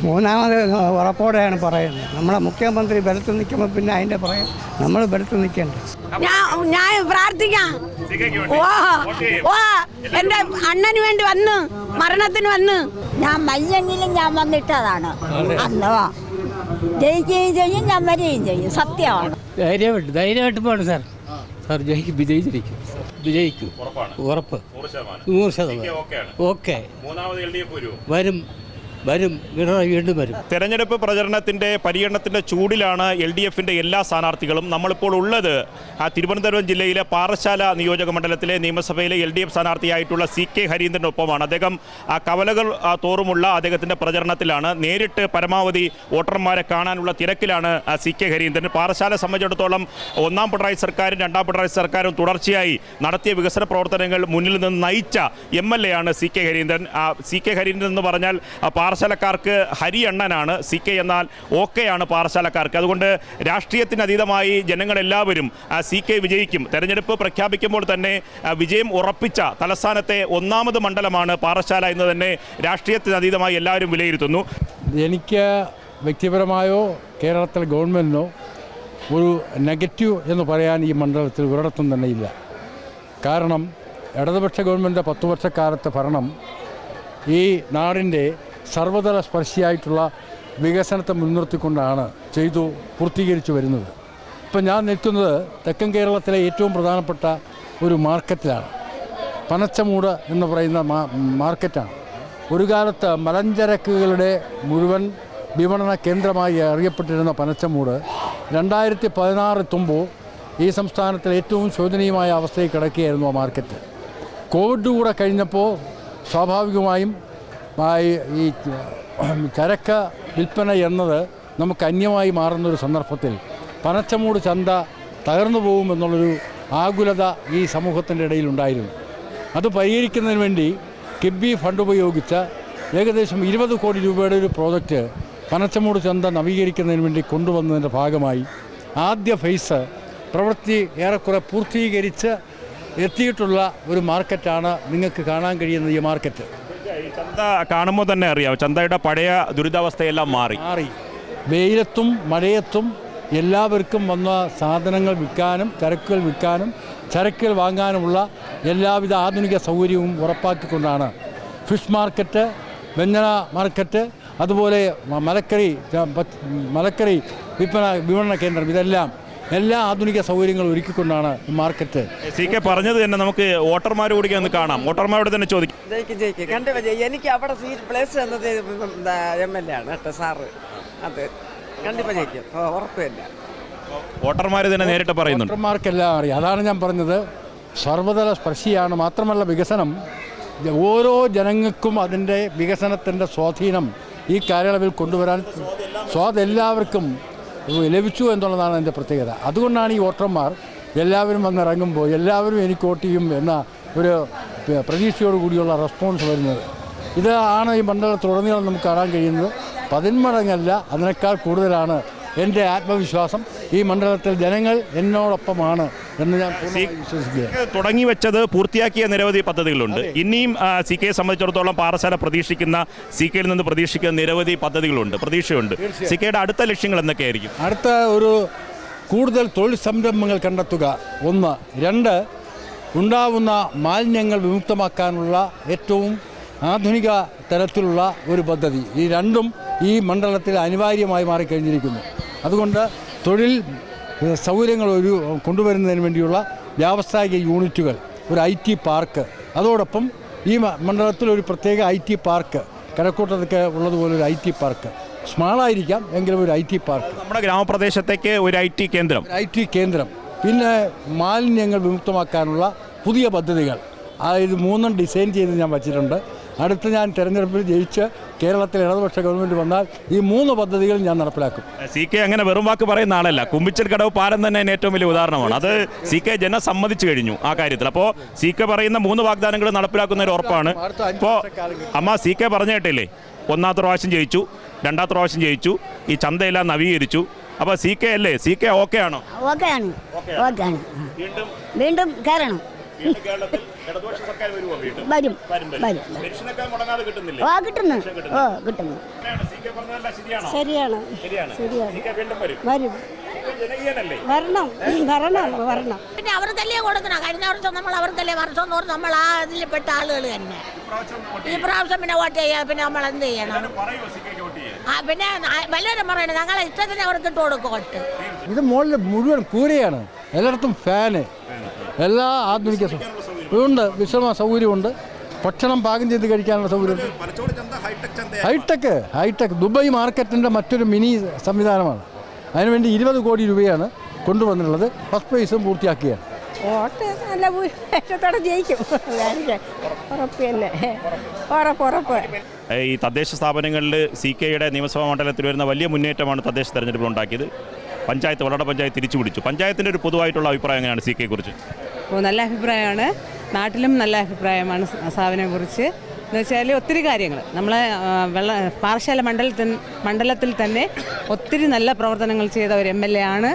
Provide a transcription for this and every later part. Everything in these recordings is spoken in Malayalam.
മൂന്നാമത് ഉറപ്പോടെയാണ് പറയുന്നത്. നമ്മളെ മുഖ്യമന്ത്രി ബലത്ത് നിൽക്കുമ്പോൾ പിന്നെ അതിൻ്റെ പറയും നമ്മൾ ബലത്ത് നിൽക്കേണ്ടത്. ഞാൻ പ്രാർത്ഥിക്കാം. എന്റെ അണ്ണന് വേണ്ടി വന്ന് മരണത്തിന് വന്ന് ഞാൻ മയ്യെങ്കിലും ഞാൻ വന്നിട്ടതാണ്. അന്നോ ജയിക്കുകയും ചെയ്യും, ഞാൻ വരികയും ചെയ്യും. സത്യമാണ്. ധൈര്യമായിട്ട് പോകണം സാർ. സാർ വിജയിച്ചിരിക്കും. വിജയിക്കും, ഉറപ്പ് 100%. ഓക്കെ വരും വരും വീണ്ടും വരും. തെരഞ്ഞെടുപ്പ് പ്രചരണത്തിൻ്റെ പര്യടനത്തിൻ്റെ ചൂടിലാണ് LDFിൻ്റെ എല്ലാ സ്ഥാനാർത്ഥികളും. നമ്മളിപ്പോൾ ഉള്ളത് തിരുവനന്തപുരം ജില്ലയിലെ പാറശാല നിയോജക മണ്ഡലത്തിലെ നിയമസഭയിലെ LDF സ്ഥാനാർത്ഥിയായിട്ടുള്ള CK ഹരീന്ദ്രനൊപ്പമാണ്. അദ്ദേഹം കവലകൾ തോറുമുള്ള അദ്ദേഹത്തിൻ്റെ പ്രചരണത്തിലാണ്. നേരിട്ട് പരമാവധി വോട്ടർമാരെ കാണാനുള്ള തിരക്കിലാണ് CK ഹരീന്ദ്രൻ. പാറശാല സംബന്ധിച്ചിടത്തോളം ഒന്നാം പിണറായി സർക്കാരും രണ്ടാം പിണറായി സർക്കാരും തുടർച്ചയായി നടത്തിയ വികസന പ്രവർത്തനങ്ങൾ മുന്നിൽ നിന്ന് നയിച്ച MLA ആണ് CK ഹരീന്ദ്രൻ. CK ഹരീന്ദ്രൻ എന്ന് പറഞ്ഞാൽ പാറശാലക്കാർക്ക് ഹരി അണ്ണനാണ്. CK എന്നാൽ ഓക്കെയാണ് പാറശാലക്കാർക്ക്. അതുകൊണ്ട് രാഷ്ട്രീയത്തിനതീതമായി ജനങ്ങളെല്ലാവരും CK വിജയിക്കും. തെരഞ്ഞെടുപ്പ് പ്രഖ്യാപിക്കുമ്പോൾ തന്നെ വിജയം ഉറപ്പിച്ച തലസ്ഥാനത്തെ ഒന്നാമത് മണ്ഡലമാണ് പാറശാല എന്ന് തന്നെ രാഷ്ട്രീയത്തിനതീതമായി എല്ലാവരും വിലയിരുത്തുന്നു. എനിക്ക് വ്യക്തിപരമായോ കേരളത്തിലെ ഗവൺമെൻറ്റിനോ ഒരു നെഗറ്റീവ് എന്ന് പറയാൻ ഈ മണ്ഡലത്തിൽ ഒരിടത്തും തന്നെ ഇല്ല. കാരണം ഇടതുപക്ഷ ഗവൺമെൻറ് 10 വർഷക്കാലത്തെ ഭരണം ഈ നാടിൻ്റെ സർവതല സ്പർശിയായിട്ടുള്ള വികസനത്തെ മുൻനിർത്തിക്കൊണ്ടാണ് പൂർത്തീകരിച്ചു വരുന്നത്. ഇപ്പം ഞാൻ നിൽക്കുന്നത് തെക്കൻ കേരളത്തിലെ ഏറ്റവും പ്രധാനപ്പെട്ട ഒരു മാർക്കറ്റിലാണ്. പനച്ചമൂട് എന്ന് പറയുന്ന മാർക്കറ്റാണ്. ഒരു കാലത്ത് മലഞ്ചരക്കുകളുടെ മുഴുവൻ വിപണന കേന്ദ്രമായി അറിയപ്പെട്ടിരുന്ന പനച്ചമൂട് 2016 എത്തുമ്പോൾ ഈ സംസ്ഥാനത്തിലെ ഏറ്റവും ശോചനീയമായ അവസ്ഥയിൽ കിടക്കുകയായിരുന്നു ആ മാർക്കറ്റ്. കോവിഡ് കൂടെ കഴിഞ്ഞപ്പോൾ സ്വാഭാവികമായും ഈ ചരക്ക് വിൽപ്പന എന്നത് നമുക്ക് അന്യമായി മാറുന്നൊരു സന്ദർഭത്തിൽ പനച്ചമൂട് ചന്ത തകർന്നു പോകുമെന്നുള്ളൊരു ആകുലത ഈ സമൂഹത്തിൻ്റെ ഇടയിലുണ്ടായിരുന്നു. അത് പരിഹരിക്കുന്നതിന് വേണ്ടി കിബി ഫണ്ട് ഉപയോഗിച്ച് ഏകദേശം 20 കോടി രൂപയുടെ ഒരു പ്രോജക്റ്റ് പനച്ചമൂട് ചന്ത നവീകരിക്കുന്നതിന് വേണ്ടി കൊണ്ടുവന്നതിൻ്റെ ഭാഗമായി ആദ്യ ഫേസ് പ്രവൃത്തി ഏറെക്കുറെ പൂർത്തീകരിച്ച് എത്തിയിട്ടുള്ള ഒരു മാർക്കറ്റാണ് നിങ്ങൾക്ക് കാണാൻ കഴിയുന്ന ഈ മാർക്കറ്റ്. ചന്ത കാണുമ്പോൾ തന്നെ അറിയാം, ചന്തയുടെ പഴയ ദുരിതാവസ്ഥയെല്ലാം മാറി. വെയിലത്തും മഴയത്തും എല്ലാവർക്കും വന്ന സാധനങ്ങൾ വിൽക്കാനും ചരക്കുകൾ വിൽക്കാനും ചരക്കുകൾ വാങ്ങാനുമുള്ള എല്ലാവിധ ആധുനിക സൗകര്യവും ഉറപ്പാക്കിക്കൊണ്ടാണ് ഫിഷ് മാർക്കറ്റ്, വ്യഞ്ജന മാർക്കറ്റ്, അതുപോലെ മലക്കറി വിപണന കേന്ദ്രം, ഇതെല്ലാം എല്ലാ ആധുനിക സൗകര്യങ്ങളും ഒരുക്കിക്കൊണ്ടാണ് ഈ മാർക്കറ്റ്. CK പറഞ്ഞത് തന്നെ നമുക്ക് വോട്ടർമാർ കൂടി ഒന്ന് കാണാം. വോട്ടർമാരോട് തന്നെ ചോദിക്കും. എനിക്ക് അവിടെ പ്ലേസ് തന്നത് MLA ആണ് കേട്ടോ സാറ്. അത് കണ്ടിപ്പോൾ ജയിക്കും, ഉറപ്പില്ല. വോട്ടർമാർ തന്നെ നേരിട്ട് പറയുന്നുണ്ട്. വോട്ടർമാർക്കെല്ലാം അറിയാം. അതാണ് ഞാൻ പറഞ്ഞത്, സർവതല സ്പർശിയാണ്. മാത്രമല്ല വികസനം ഓരോ ജനങ്ങൾക്കും അതിൻ്റെ വികസനത്തിൻ്റെ സ്വാധീനം ഈ കാലയളവിൽ കൊണ്ടുവരാൻ എല്ലാവർക്കും ലഭിച്ചു എന്നുള്ളതാണ് എൻ്റെ പ്രത്യേകത. അതുകൊണ്ടാണ് ഈ വോട്ടർമാർ എല്ലാവരും വന്നിറങ്ങുമ്പോൾ എല്ലാവരും എനിക്ക് വോട്ട് ചെയ്യും എന്ന ഒരു പ്രതീക്ഷയോട് കൂടിയുള്ള റെസ്പോൺസ് വരുന്നത്. ഇതാണ് ഈ മണ്ഡലത്തിലുടനീളം നമുക്ക് കാണാൻ കഴിയുന്നത്. 10 മടങ്ങല്ല, അതിനേക്കാൾ കൂടുതലാണ് എൻ്റെ ആത്മവിശ്വാസം. ഈ മണ്ഡലത്തിൽ ജനങ്ങൾ എന്നോടൊപ്പമാണ് എന്ന് ഞാൻ വിശ്വസിക്കുക. തുടങ്ങി വെച്ചത് പൂർത്തിയാക്കിയ നിരവധി പദ്ധതികളുണ്ട്. ഇനിയും CKയെ സംബന്ധിച്ചിടത്തോളം പാറശാല പ്രതീക്ഷിക്കുന്ന, CKയിൽ നിന്ന് പ്രതീക്ഷിക്കുന്ന നിരവധി പദ്ധതികളുണ്ട്, പ്രതീക്ഷയുണ്ട്. CKയുടെ അടുത്ത ലക്ഷ്യങ്ങൾ എന്തൊക്കെയായിരിക്കും? അടുത്ത ഒരു കൂടുതൽ തൊഴിൽ സംരംഭങ്ങൾ കണ്ടെത്തുക, 1. 2, ഉണ്ടാവുന്ന മാലിന്യങ്ങൾ വിമുക്തമാക്കാനുള്ള ഏറ്റവും ആധുനിക തരത്തിലുള്ള ഒരു പദ്ധതി. ഈ രണ്ടും ഈ മണ്ഡലത്തിൽ അനിവാര്യമായി മാറിക്കഴിഞ്ഞിരിക്കുന്നു. അതുകൊണ്ട് തൊഴിൽ സൗകര്യങ്ങൾ കൊണ്ടുവരുന്നതിന് വേണ്ടിയുള്ള വ്യാവസായിക യൂണിറ്റുകൾ, ഒരു IT പാർക്ക്, അതോടൊപ്പം ഈ മണ്ഡലത്തിൽ ഒരു പ്രത്യേക IT പാർക്ക്, കഴക്കൂട്ടത്തൊക്കെ ഉള്ളതുപോലെ ഒരു IT പാർക്ക്, സ്മാളായിരിക്കാം എങ്കിലും ഒരു IT പാർക്ക്, നമ്മുടെ ഗ്രാമപ്രദേശത്തേക്ക് ഒരു IT കേന്ദ്രം, പിന്നെ മാലിന്യങ്ങൾ വിമുക്തമാക്കാനുള്ള പുതിയ പദ്ധതികൾ. ഇത് 3 ഡിസൈൻ ചെയ്ത് ഞാൻ വച്ചിട്ടുണ്ട്. അടുത്ത ഞാൻ തെരഞ്ഞെടുപ്പിൽ ജയിച്ച് കേരളത്തിൽ ഇടതുപക്ഷ ഗവൺമെൻറ് വന്നാൽ ഈ 3 പദ്ധതികൾ ഞാൻ നടപ്പിലാക്കും. CK അങ്ങനെ വെറും വാക്ക് പറയുന്ന ആളല്ല. കുമ്പിച്ചൽ കടവ് പാലം തന്നെ ഏറ്റവും വലിയ ഉദാഹരണമാണ്. അത് CK ജനം സമ്മതിച്ചു കഴിഞ്ഞു ആ കാര്യത്തിൽ. അപ്പോൾ CK പറയുന്ന 3 വാഗ്ദാനങ്ങൾ നടപ്പിലാക്കുന്നതിന് ഉറപ്പാണ്. ഇപ്പോൾ അമ്മ CK പറഞ്ഞു കേട്ടില്ലേ, 1ാമത്തെ പ്രാവശ്യം ജയിച്ചു, 2ാമത്തെ പ്രാവശ്യം ജയിച്ചു, ഈ ചന്തയെല്ലാം നവീകരിച്ചു. അപ്പോൾ CK അല്ലേ, CK ഓക്കെ ആണോ? ഓക്കെയാണ്. വീണ്ടും കയറണം. വീണ്ടും കേരളത്തിൽ ഇടതുപക്ഷ സർക്കാർ വരുമോ? വീണ്ടും വരും വരും. വരും പെൻഷനൊക്കെ മുടങ്ങാതെ കിട്ടുന്നില്ലേ? ഓ കിട്ടുന്നു ഓ കിട്ടുന്നു അങ്ങനെയാണ്. CK പറഞ്ഞതല്ല, ശരിയാണോ? ശരിയാണ് ശരിയാണ്. CK വീണ്ടും വരും. വരും ജനകീയനല്ലേ? വരണം പിന്നെ അവർക്കല്ലേ കൊടുക്കണം. കഴിഞ്ഞ വർഷം നമ്മൾ അവർക്കല്ലേ വർഷം തോറും നമ്മൾ ആ ഇതിൽപ്പെട്ട ആളുകൾ തന്നെ. ഈ പ്രാവശ്യം പിന്നെ വോട്ട് ചെയ്യാം. പിന്നെ നമ്മൾ എന്ത് ചെയ്യണം? പറയോ CK വോട്ട് ചെയ്യാൻ? ആ പിന്നെ വല്ലവരും പറയണേ ഞങ്ങളെ ഇഷ്ടത്തിന് അവർക്ക് ഇട്ട് കൊടുക്കും വോട്ട്. ഇത് മുകളിൽ മുഴുവൻ കൂരയാണ്, എല്ലായിടത്തും ഫാന്, എല്ലാ ആധുനിക ഉണ്ട്, വിശ്രമ സൗകര്യമുണ്ട്, ഭക്ഷണം പാകം ചെയ്ത് കഴിക്കാനുള്ള സൗകര്യമുണ്ട്. പലച്ചോട് ചന്ത ഹൈടെക് ഹൈടെക് ദുബായ് മാർക്കറ്റിൻ്റെ മറ്റൊരു മിനി സംവിധാനമാണ്. അതിനുവേണ്ടി 20 കോടി രൂപയാണ് കൊണ്ടുവന്നിട്ടുള്ളത്. ഫസ്റ്റ് പ്രൈസും പൂർത്തിയാക്കിയാണ്. വോട്ട് നല്ല ഭൂരിപക്ഷത്തോടെ ജയിക്കും. ഉറപ്പ് തന്നെ, ഉറപ്പ്. ഈ തദ്ദേശ സ്ഥാപനങ്ങളിൽ CKയുടെ നിയമസഭാ മണ്ഡലത്തിൽ വരുന്ന വലിയ മുന്നേറ്റമാണ് തദ്ദേശ തെരഞ്ഞെടുപ്പിൽ ഉണ്ടാക്കിയത്. പഞ്ചായത്ത് വള്ളട പഞ്ചായത്ത് തിരിച്ചു പിടിച്ചു. പഞ്ചായത്തിൻ്റെ ഒരു പൊതുവായിട്ടുള്ള അഭിപ്രായം എങ്ങനെയാണ് CKയെക്കുറിച്ച്? നല്ല അഭിപ്രായമാണ്. നാട്ടിലും നല്ല അഭിപ്രായമാണ് സ്ഥാപനത്തെക്കുറിച്ച്. എന്ന് വെച്ചാൽ ഒത്തിരി കാര്യങ്ങൾ നമ്മളെ പാറശാല മണ്ഡലത്തിൽ തന്നെ ഒത്തിരി നല്ല പ്രവർത്തനങ്ങൾ ചെയ്ത ഒരു MLA ആണ്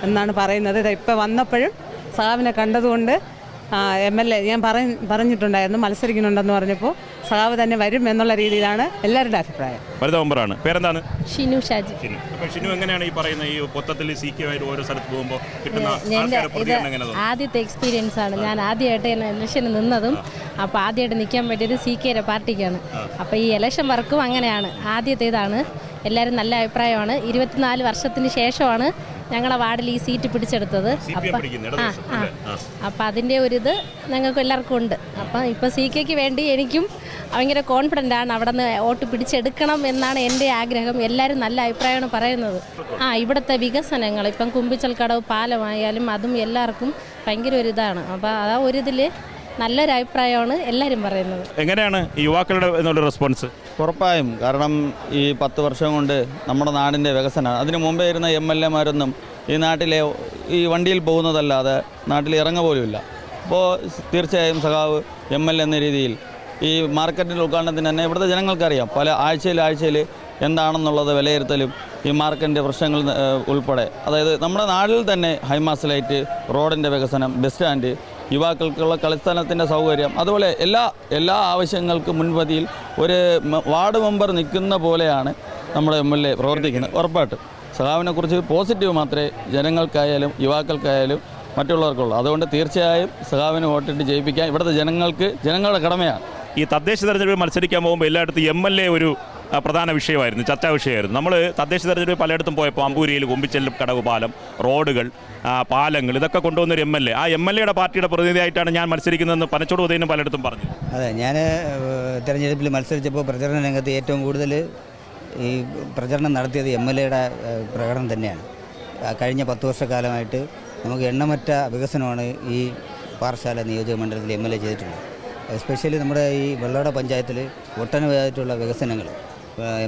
എന്നാണ് പറയുന്നത്. ഇപ്പോൾ വന്നപ്പോഴും സഹാവിനെ കണ്ടതുകൊണ്ട് MLA ഞാൻ പറഞ്ഞിട്ടുണ്ടായിരുന്നു മത്സരിക്കുന്നുണ്ടെന്ന് പറഞ്ഞപ്പോൾ സഹാവ് തന്നെ വരും എന്നുള്ള രീതിയിലാണ് എല്ലാവരുടെ അഭിപ്രായം. മെമ്പറാണ്. പേരെന്താണ്? ഷിനു ഷാജി. അപ്പോൾ ഷിനു എങ്ങനെയാണ് ഈ പറയുന്ന ഈ മൊത്തത്തിൽ CKയായിട്ട് ഓരോ സ്ഥലത്ത് പോകുമ്പോൾ കിട്ടുന്ന ആദ്യത്തെ എക്സ്പീരിയൻസ് ആണ്. ഞാൻ ആദ്യമായിട്ട് ഇലക്ഷന് നിന്നതും അപ്പോൾ ആദ്യമായിട്ട് നിൽക്കാൻ പറ്റിയത് CKയുടെ പാർട്ടിക്കാണ്. അപ്പോൾ ഈ ഇലക്ഷൻ വർക്കും അങ്ങനെയാണ്. ആദ്യത്തേതാണ്. എല്ലാവരും നല്ല അഭിപ്രായമാണ്. 24 വർഷത്തിന് ശേഷമാണ് ഞങ്ങളെ വാർഡിൽ ഈ സീറ്റ് പിടിച്ചെടുത്തത്. അപ്പം അതിൻ്റെ ഒരിത് ഞങ്ങൾക്ക് എല്ലാവർക്കും ഉണ്ട്. അപ്പം ഇപ്പോൾ CKയ്ക്ക് വേണ്ടി എനിക്കും ഭയങ്കര കോൺഫിഡൻ്റ് ആണ്. അവിടെ നിന്ന് വോട്ട് പിടിച്ചെടുക്കണം എന്നാണ് എൻ്റെ ആഗ്രഹം. എല്ലാവരും നല്ല അഭിപ്രായമാണ് പറയുന്നത്. ഇവിടുത്തെ വികസനങ്ങൾ ഇപ്പം കുമ്പിച്ചൽക്കടവ് പാലമായാലും അതും എല്ലാവർക്കും ഭയങ്കര ഒരിതാണ്. അപ്പോൾ ആ ഒരിതിൽ നല്ലൊരു അഭിപ്രായമാണ് എല്ലാവരും പറയുന്നത്. എങ്ങനെയാണ് യുവാക്കളുടെ എന്നുള്ള റെസ്പോൺസ്? ഉറപ്പായും. കാരണം ഈ 10 വർഷം കൊണ്ട് നമ്മുടെ നാടിൻ്റെ വികസനം, അതിനു മുമ്പേ ഇരുന്ന MLAമാരൊന്നും ഈ നാട്ടിലെ ഈ വണ്ടിയിൽ പോകുന്നതല്ലാതെ നാട്ടിൽ ഇറങ്ങുക പോലുമില്ല. അപ്പോൾ തീർച്ചയായും സഖാവ് MLA എന്ന രീതിയിൽ ഈ മാർക്കറ്റിൻ്റെ ഉദ്ഘാടനത്തിന് തന്നെ ഇവിടുത്തെ ജനങ്ങൾക്കറിയാം. പല ആഴ്ചയിൽ എന്താണെന്നുള്ളത് വിലയിരുത്തലും ഈ മാർക്കറ്റിൻ്റെ പ്രശ്നങ്ങൾ ഉൾപ്പെടെ, അതായത് നമ്മുടെ നാട്ടിൽ തന്നെ ഹൈമാസ് ലൈറ്റ്, റോഡിൻ്റെ വികസനം, ബസ് സ്റ്റാൻഡ്, യുവാക്കൾക്കുള്ള കളിസ്ഥലത്തിൻ്റെ സൗകര്യം, അതുപോലെ എല്ലാ ആവശ്യങ്ങൾക്കും മുൻപതിയിൽ ഒരു വാർഡ് മെമ്പർ നിൽക്കുന്ന പോലെയാണ് നമ്മുടെ MLA പ്രവർത്തിക്കുന്നത്. ഉറപ്പായിട്ടും സഖാവിനെക്കുറിച്ച് പോസിറ്റീവ് മാത്രമേ ജനങ്ങൾക്കായാലും യുവാക്കൾക്കായാലും മറ്റുള്ളവർക്കുള്ളൂ. അതുകൊണ്ട് തീർച്ചയായും സഖാവിന് വോട്ടിട്ട് ജയിപ്പിക്കാൻ ഇവിടുത്തെ ജനങ്ങളുടെ കടമയാണ്. ഈ തദ്ദേശ തെരഞ്ഞെടുപ്പിൽ മത്സരിക്കാൻ പോകുമ്പോൾ എല്ലായിടത്തും MLA ഒരു പ്രധാന വിഷയമായിരുന്നു, ചർച്ചാ വിഷയമായിരുന്നു. നമ്മൾ തദ്ദേശ തെരഞ്ഞെടുപ്പ് പലയിടത്തും പോയപ്പോൾ അമ്പൂരിയിൽ കുമ്പിച്ചെല്ലും കടവ് പാലം, റോഡുകൾ, പാലങ്ങൾ, ഇതൊക്കെ കൊണ്ടുവന്നൊരു MLA, ആ MLAയുടെ പാർട്ടിയുടെ പ്രതിനിധിയായിട്ടാണ് ഞാൻ മത്സരിക്കുന്നതെന്ന് പനച്ചോട് ഉദയനും പലയിടത്തും പറഞ്ഞു. അതെ, ഞാൻ തെരഞ്ഞെടുപ്പിൽ മത്സരിച്ചപ്പോൾ പ്രചരണ രംഗത്ത് ഏറ്റവും കൂടുതൽ ഈ പ്രചരണം നടത്തിയത് MLAയുടെ പ്രകടനം തന്നെയാണ്. കഴിഞ്ഞ 10 വർഷക്കാലമായിട്ട് നമുക്ക് എണ്ണമറ്റ വികസനമാണ് ഈ പാറശാല നിയോജക മണ്ഡലത്തിൽ MLA ചെയ്തിട്ടുള്ളത്. എസ്പെഷ്യലി നമ്മുടെ ഈ വെള്ളോട പഞ്ചായത്തിൽ ഒട്ടനവധിയായിട്ടുള്ള വികസനങ്ങൾ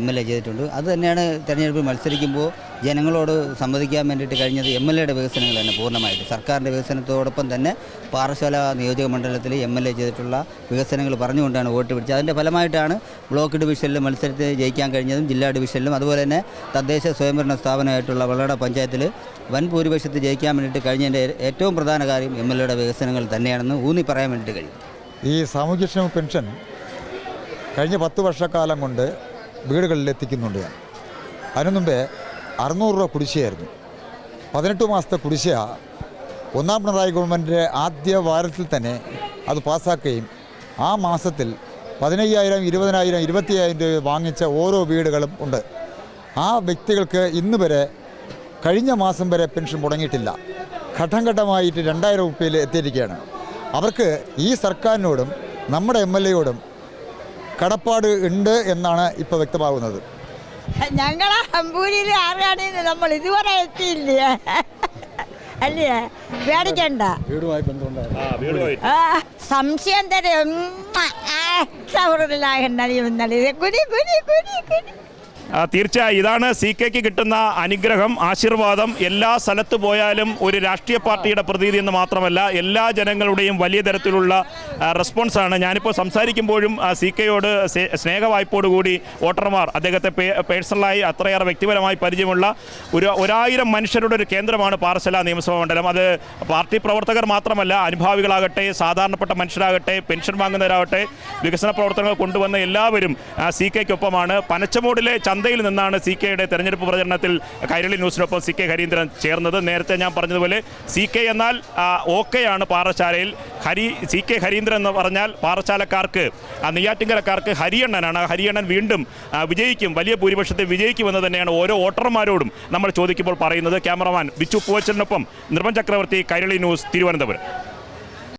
MLA ചെയ്തിട്ടുണ്ട്. അത് തന്നെയാണ് തെരഞ്ഞെടുപ്പിൽ മത്സരിക്കുമ്പോൾ ജനങ്ങളോട് സംവദിക്കാൻ വേണ്ടിയിട്ട് കഴിഞ്ഞത് MLAയുടെ വികസനങ്ങൾ തന്നെ പൂർണ്ണമായിട്ട്. സർക്കാരിൻ്റെ വികസനത്തോടൊപ്പം തന്നെ പാറശാല നിയോജക മണ്ഡലത്തിൽ MLA ചെയ്തിട്ടുള്ള വികസനങ്ങൾ പറഞ്ഞുകൊണ്ടാണ് വോട്ട് പിടിച്ചത്. അതിൻ്റെ ഫലമായിട്ടാണ് ബ്ലോക്ക് ഡിവിഷനിൽ മത്സരത്തിൽ ജയിക്കാൻ കഴിഞ്ഞതും ജില്ലാ ഡിവിഷനിലും അതുപോലെ തന്നെ തദ്ദേശ സ്വയംഭരണ സ്ഥാപനമായിട്ടുള്ള വെള്ളോട പഞ്ചായത്തിൽ വൻ ഭൂരിപക്ഷത്തിൽ ജയിക്കാൻ വേണ്ടിയിട്ട് കഴിഞ്ഞതിൻ്റെ ഏറ്റവും പ്രധാന കാര്യം MLAയുടെ വികസനങ്ങൾ തന്നെയാണെന്ന് ഊന്നി പറയാൻ വേണ്ടിയിട്ട് കഴിയും. ഈ സാമൂഹ്യക്ഷേമ പെൻഷൻ കഴിഞ്ഞ 10 വർഷക്കാലം കൊണ്ട് വീടുകളിൽ എത്തിക്കുന്നുണ്ട്. അതിനു മുമ്പേ 600 രൂപ കുടിശ്ശികയായിരുന്നു. 18 മാസത്തെ കുടിശ്ശിക 1ാം പിണറായി ഗവൺമെൻറ്റിൻ്റെ ആദ്യ വാരത്തിൽ തന്നെ അത് പാസ്സാക്കുകയും ആ മാസത്തിൽ 15,000, 20,000, 25,000 രൂപ വാങ്ങിച്ച ഓരോ വീടുകളും ഉണ്ട്. ആ വ്യക്തികൾക്ക് ഇന്ന് വരെ കഴിഞ്ഞ മാസം വരെ പെൻഷൻ മുടങ്ങിയിട്ടില്ല. ഘട്ടം ഘട്ടമായിട്ട് 2,000 രൂപയിൽ എത്തിയിരിക്കുകയാണ്. അവർക്ക് ഈ സർക്കാരിനോടും നമ്മുടെ MLAയോടും കടപ്പാട് ഉണ്ട് എന്നാണ് ഇപ്പോൾ വ്യക്തമാകുന്നത്. ഞങ്ങളെ അമ്പൂരിയിൽ ആരാണ് നമ്മൾ ഇതുവരെ എത്തിയില്ലേ? അല്ലേ, പേടിക്കണ്ട. സംശയം തരും. തീർച്ചയായും ഇതാണ് CKക്ക് കിട്ടുന്ന അനുഗ്രഹം, ആശീർവാദം. എല്ലാ സ്ഥലത്ത് പോയാലും ഒരു രാഷ്ട്രീയ പാർട്ടിയുടെ പ്രതീതി എന്ന് മാത്രമല്ല എല്ലാ ജനങ്ങളുടെയും വലിയ തരത്തിലുള്ള റെസ്പോൺസാണ്. ഞാനിപ്പോൾ സംസാരിക്കുമ്പോഴും CKയോട് സ്നേഹവായ്പോടുകൂടി വോട്ടർമാർ അദ്ദേഹത്തെ പേഴ്സണലായി അത്രയേറെ വ്യക്തിപരമായി പരിചയമുള്ള 1000 മനുഷ്യരുടെ ഒരു കേന്ദ്രമാണ് പാറശാല നിയമസഭാ മണ്ഡലം. അത് പാർട്ടി പ്രവർത്തകർ മാത്രമല്ല, അനുഭാവികളാകട്ടെ, സാധാരണപ്പെട്ട മനുഷ്യരാകട്ടെ, പെൻഷൻ വാങ്ങുന്നവരാകട്ടെ, വികസന പ്രവർത്തനങ്ങൾ കൊണ്ടുവന്ന എല്ലാവരും CKയ്ക്കൊപ്പമാണ്. പനച്ചമൂടിലെ ചന്തയിൽ നിന്നാണ് CKയുടെ തെരഞ്ഞെടുപ്പ് പ്രചരണത്തിൽ കൈരളി ന്യൂസിനൊപ്പം CK ഹരീന്ദ്രൻ ചേർന്നത്. നേരത്തെ ഞാൻ പറഞ്ഞതുപോലെ CK എന്നാൽ ഓക്കെയാണ് പാറശാലയിൽ. CK ഹരീന്ദ്രൻ എന്ന് പറഞ്ഞാൽ പാറശാലക്കാർക്ക്, നെയ്യാറ്റിൻകരക്കാർക്ക് ഹരിയണ്ണനാണ്. ഹരിയണ്ണൻ വീണ്ടും വിജയിക്കും, വലിയ ഭൂരിപക്ഷത്തിൽ വിജയിക്കുമെന്ന് തന്നെയാണ് ഓരോ വോട്ടർമാരോടും നമ്മൾ ചോദിക്കുമ്പോൾ പറയുന്നത്. ക്യാമറമാൻ ബിച്ചു പൂവച്ചലിനൊപ്പം നിർമ്മൽ ചക്രവർത്തി, കൈരളി ന്യൂസ്, തിരുവനന്തപുരം.